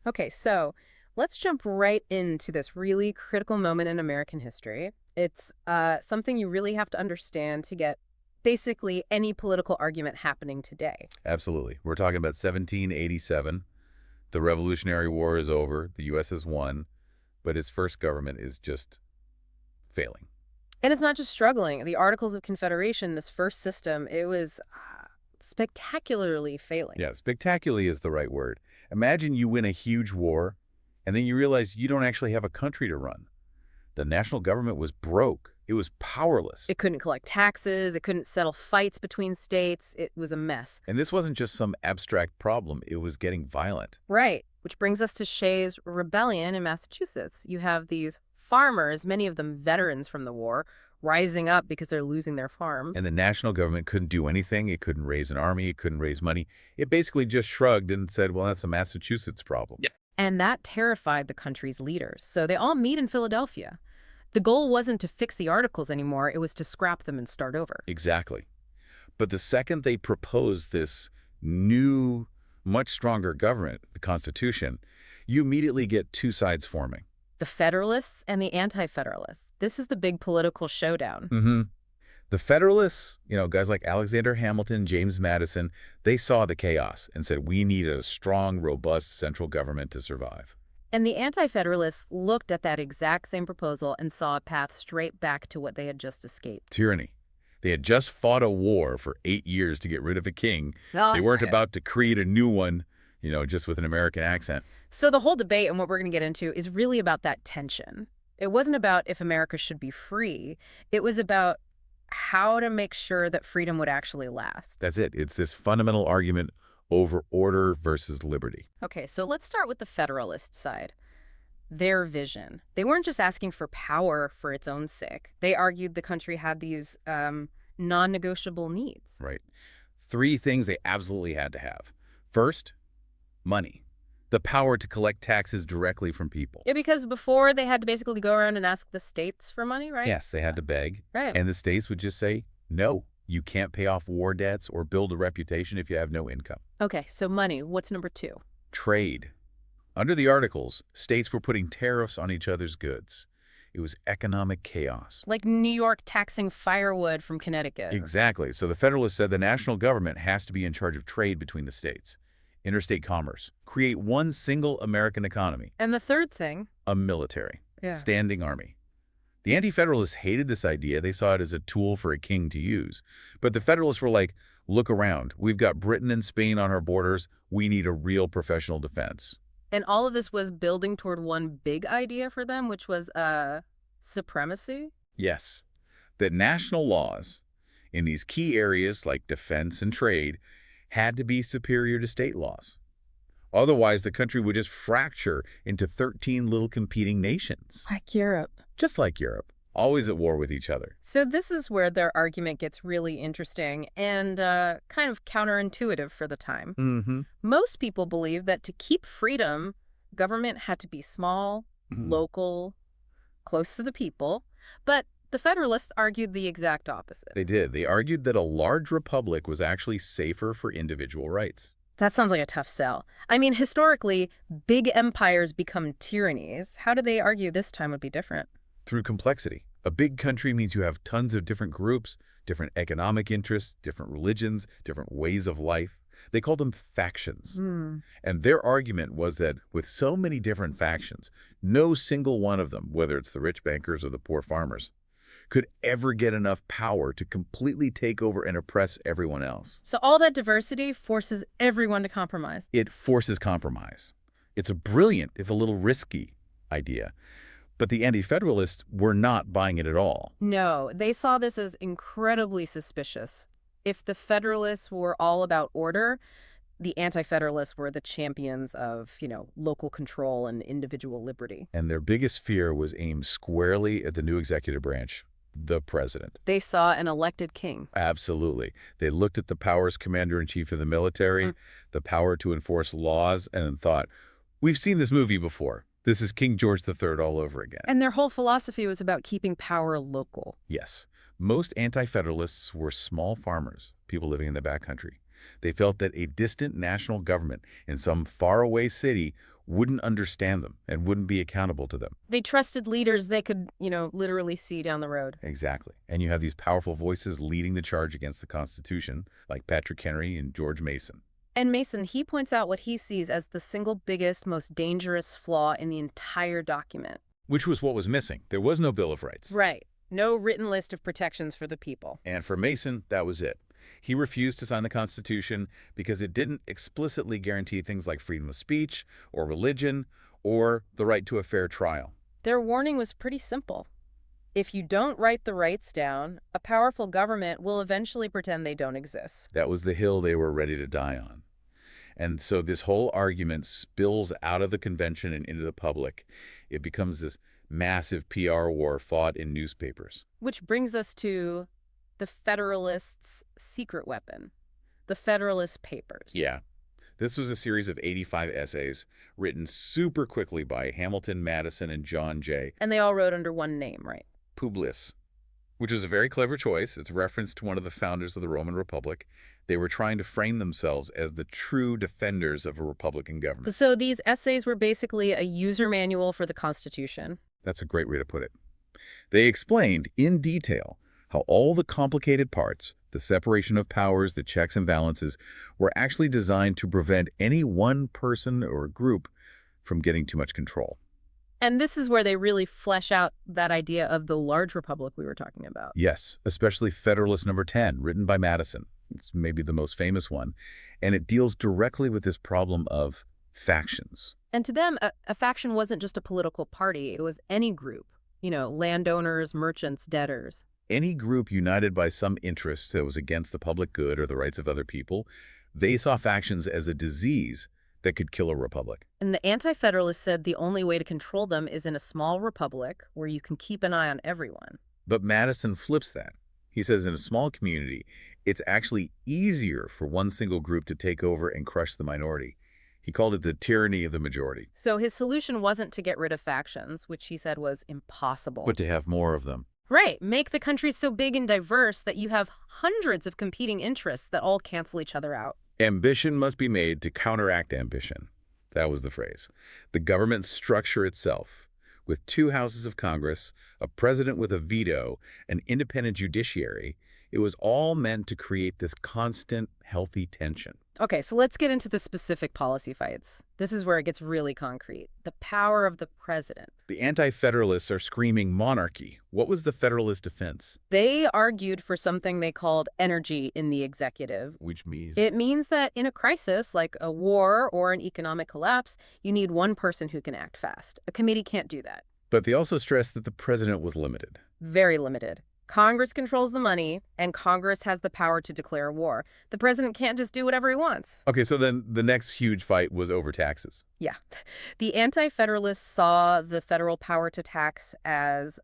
Okay, so let's jump right into this really critical moment in American history. It's something you really have to understand to get basically any political argument happening today. Absolutely. We're talking about 1787. The Revolutionary War is over. The U.S. has won, but its first government is just failing. And it's not just struggling. The Articles of Confederation, this first system, it was spectacularly failing. Yeah, spectacularly is the right word. Imagine you win a huge war, and then you realize you don't actually have a country to run. The national government was broke. It was powerless. It couldn't collect taxes. It couldn't settle fights between states. It was a mess. And this wasn't just some abstract problem. It was getting violent. Right. Which brings us to Shays' Rebellion in Massachusetts. You have these farmers, many of them veterans from the war, rising up because they're losing their farms. And the national government couldn't do anything. It couldn't raise an army. It couldn't raise money. It basically just shrugged and said, well, that's a Massachusetts problem. Yeah. And that terrified the country's leaders. So they all meet in Philadelphia. The goal wasn't to fix the articles anymore. It was to scrap them and start over. Exactly. But the second they proposed this new, much stronger government, the Constitution, you immediately get two sides forming. The Federalists and the Anti-Federalists. This is the big political showdown. Mm-hmm. The Federalists, guys like Alexander Hamilton, James Madison, they saw the chaos and said, we need a strong, robust central government to survive. And the Anti-Federalists looked at that exact same proposal and saw a path straight back to what they had just escaped. Tyranny. They had just fought a war for 8 years to get rid of a king. Oh, they weren't about to create a new one, just with an American accent. So the whole debate and what we're going to get into is really about that tension. It wasn't about if America should be free. It was about how to make sure that freedom would actually last. That's it. It's this fundamental argument over order versus liberty. Okay, so let's start with the Federalist side. Their vision. They weren't just asking for power for its own sake. They argued the country had these non-negotiable needs. Right. 3 things they absolutely had to have. First, money. The power to collect taxes directly from people. Yeah, because before they had to basically go around and ask the states for money, right? Yes, they had to beg. Right. And the states would just say, no, you can't pay off war debts or build a reputation if you have no income. Okay, so money. What's number 2? Trade. Under the Articles, states were putting tariffs on each other's goods. It was economic chaos. Like New York taxing firewood from Connecticut. Exactly. So the Federalists said the national government has to be in charge of trade between the states. Interstate commerce. Create one single American economy. And the third thing? A military. Yeah. Standing army. The Anti-Federalists hated this idea. They saw it as a tool for a king to use. But the Federalists were like, look around. We've got Britain and Spain on our borders. We need a real professional defense. And all of this was building toward one big idea for them, which was supremacy? Yes. That national laws in these key areas like defense and trade had to be superior to state laws. Otherwise, the country would just fracture into 13 little competing nations. Like Europe. Just like Europe, always at war with each other. So this is where their argument gets really interesting and kind of counterintuitive for the time. Mm-hmm. Most people believe that to keep freedom, government had to be small, local, close to the people. But the Federalists argued the exact opposite. They did. They argued that a large republic was actually safer for individual rights. That sounds like a tough sell. I mean, historically, big empires become tyrannies. How do they argue this time would be different? Through complexity. A big country means you have tons of different groups, different economic interests, different religions, different ways of life. They called them factions. And their argument was that with so many different factions, no single one of them, whether it's the rich bankers or the poor farmers, could ever get enough power to completely take over and oppress everyone else. So all that diversity forces everyone to compromise. It forces compromise. It's a brilliant, if a little risky, idea. But the Anti-Federalists were not buying it at all. No, they saw this as incredibly suspicious. If the Federalists were all about order, the Anti-Federalists were the champions of, local control and individual liberty. And their biggest fear was aimed squarely at the new executive branch, the president. They saw an elected king. Absolutely. They looked at the power as commander-in-chief of the military, the power to enforce laws, and thought, we've seen this movie before. This is King George III all over again. And their whole philosophy was about keeping power local. Yes. Most Anti-Federalists were small farmers, people living in the backcountry. They felt that a distant national government in some faraway city wouldn't understand them and wouldn't be accountable to them. They trusted leaders they could, literally see down the road. Exactly. And you have these powerful voices leading the charge against the Constitution, like Patrick Henry and George Mason. And Mason, he points out what he sees as the single biggest, most dangerous flaw in the entire document. Which was what was missing. There was no Bill of Rights. Right. No written list of protections for the people. And for Mason, that was it. He refused to sign the Constitution because it didn't explicitly guarantee things like freedom of speech or religion or the right to a fair trial. Their warning was pretty simple. If you don't write the rights down, a powerful government will eventually pretend they don't exist. That was the hill they were ready to die on. And so this whole argument spills out of the convention and into the public. It becomes this massive PR war fought in newspapers. Which brings us to the Federalists' secret weapon, the Federalist Papers. Yeah. This was a series of 85 essays written super quickly by Hamilton, Madison, and John Jay. And they all wrote under one name, right? Publius, which was a very clever choice. It's a reference to one of the founders of the Roman Republic. They were trying to frame themselves as the true defenders of a republican government. So these essays were basically a user manual for the Constitution. That's a great way to put it. They explained in detail how all the complicated parts, the separation of powers, the checks and balances, were actually designed to prevent any one person or group from getting too much control. And this is where they really flesh out that idea of the large republic we were talking about. Yes, especially Federalist number 10, written by Madison. It's maybe the most famous one. And it deals directly with this problem of factions. And to them, a faction wasn't just a political party. It was any group, landowners, merchants, debtors. Any group united by some interest that was against the public good or the rights of other people, they saw factions as a disease that could kill a republic. And the Anti-Federalists said the only way to control them is in a small republic where you can keep an eye on everyone. But Madison flips that. He says in a small community, it's actually easier for one single group to take over and crush the minority. He called it the tyranny of the majority. So his solution wasn't to get rid of factions, which he said was impossible. But to have more of them. Right. Make the country so big and diverse that you have hundreds of competing interests that all cancel each other out. Ambition must be made to counteract ambition. That was the phrase. The government structure itself, with 2 houses of Congress, a president with a veto, an independent judiciary, it was all meant to create this constant, healthy tension. Okay, so let's get into the specific policy fights. This is where it gets really concrete. The power of the president. The Anti-Federalists are screaming monarchy. What was the Federalist defense? They argued for something they called energy in the executive. Which means? It means that in a crisis, like a war or an economic collapse, you need one person who can act fast. A committee can't do that. But they also stressed that the president was limited. Very limited. Congress controls the money, and Congress has the power to declare war. The president can't just do whatever he wants. Okay, so then the next huge fight was over taxes. Yeah. The Anti-Federalists saw the federal power to tax as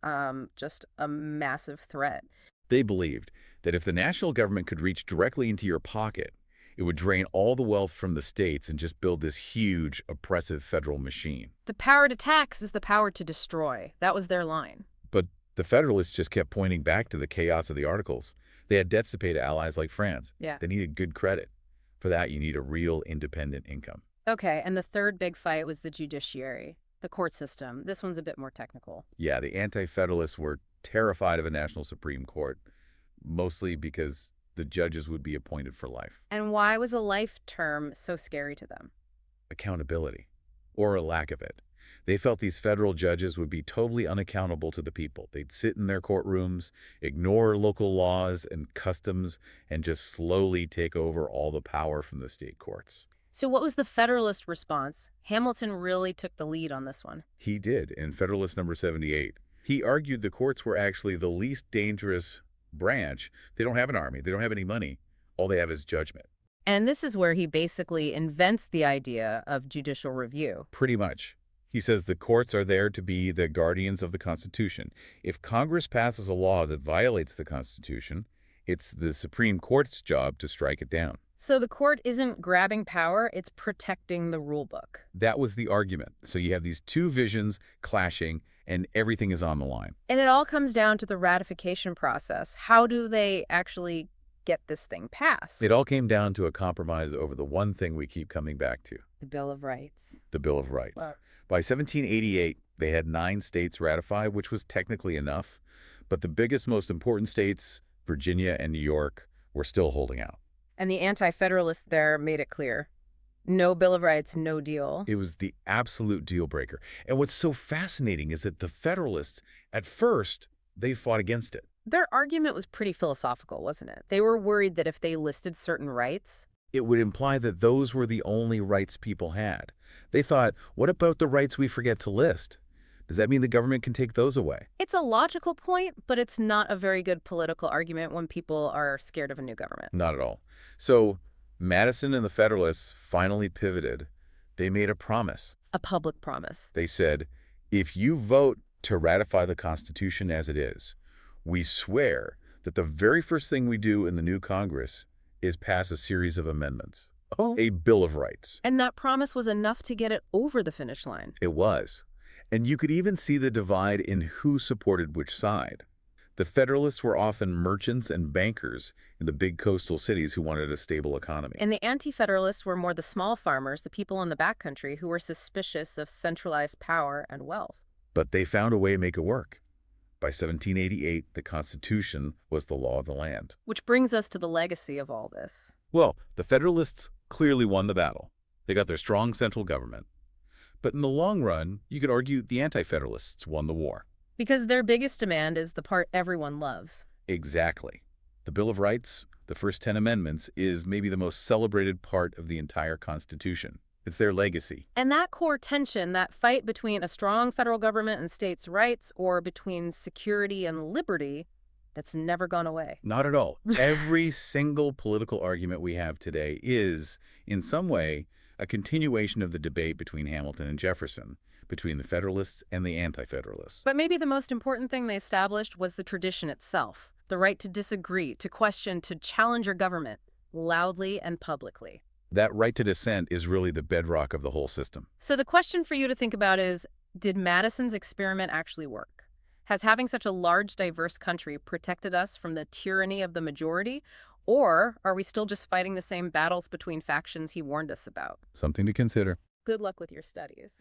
just a massive threat. They believed that if the national government could reach directly into your pocket, it would drain all the wealth from the states and just build this huge, oppressive federal machine. The power to tax is the power to destroy. That was their line. But the Federalists just kept pointing back to the chaos of the Articles. They had debts to pay to allies like France. Yeah. They needed good credit. For that, you need a real independent income. Okay, and the third big fight was the judiciary, the court system. This one's a bit more technical. Yeah, the Anti-Federalists were terrified of a national Supreme Court, mostly because the judges would be appointed for life. And why was a life term so scary to them? Accountability, or a lack of it. They felt these federal judges would be totally unaccountable to the people. They'd sit in their courtrooms, ignore local laws and customs, and just slowly take over all the power from the state courts. So what was the Federalist response? Hamilton really took the lead on this one. He did in Federalist number 78. He argued the courts were actually the least dangerous branch. They don't have an army. They don't have any money. All they have is judgment. And this is where he basically invents the idea of judicial review. Pretty much. He says the courts are there to be the guardians of the Constitution. If Congress passes a law that violates the Constitution, it's the Supreme Court's job to strike it down. So the court isn't grabbing power, it's protecting the rule book. That was the argument. So you have these two visions clashing, and everything is on the line. And it all comes down to the ratification process. How do they actually get this thing passed. It all came down to a compromise over the one thing we keep coming back to, The Bill of Rights. the Bill of Rights. By 1788, they had 9 states ratify, which was technically enough, but the biggest, most important states, Virginia and New York, were still holding out. And the anti-federalists there made it clear. No Bill of Rights, no deal. It was the absolute deal breaker. And what's so fascinating is that the Federalists, at first, they fought against it. Their argument was pretty philosophical, wasn't it? They were worried that if they listed certain rights, It would imply that those were the only rights people had. They thought, what about the rights we forget to list? Does that mean the government can take those away? it's a logical point, but it's not a very good political argument when people are scared of a new government. Not at all. So Madison and the Federalists finally pivoted. They made a promise. A public promise. They said, if you vote to ratify the Constitution as it is, we swear that the very first thing we do in the new Congress is pass a series of amendments. Oh. A Bill of Rights. And that promise was enough to get it over the finish line. It was. And you could even see the divide in who supported which side. The Federalists were often merchants and bankers in the big coastal cities who wanted a stable economy. And the anti-federalists were more the small farmers, the people in the backcountry who were suspicious of centralized power and wealth. But they found a way to make it work. By 1788, the Constitution was the law of the land. Which brings us to the legacy of all this. Well, the Federalists clearly won the battle. They got their strong central government. But in the long run, you could argue the Anti-Federalists won the war. Because their biggest demand is the part everyone loves. Exactly. The Bill of Rights, the first 10 amendments, is maybe the most celebrated part of the entire Constitution. It's their legacy. And that core tension, that fight between a strong federal government and states' rights or between security and liberty, that's never gone away. Not at all. Every single political argument we have today is, in some way, a continuation of the debate between Hamilton and Jefferson, between the Federalists and the Anti-Federalists. But maybe the most important thing they established was the tradition itself, the right to disagree, to question, to challenge your government, loudly and publicly. That right to dissent is really the bedrock of the whole system. So the question for you to think about is, did Madison's experiment actually work? Has having such a large, diverse country protected us from the tyranny of the majority? Or are we still just fighting the same battles between factions he warned us about? Something to consider. Good luck with your studies.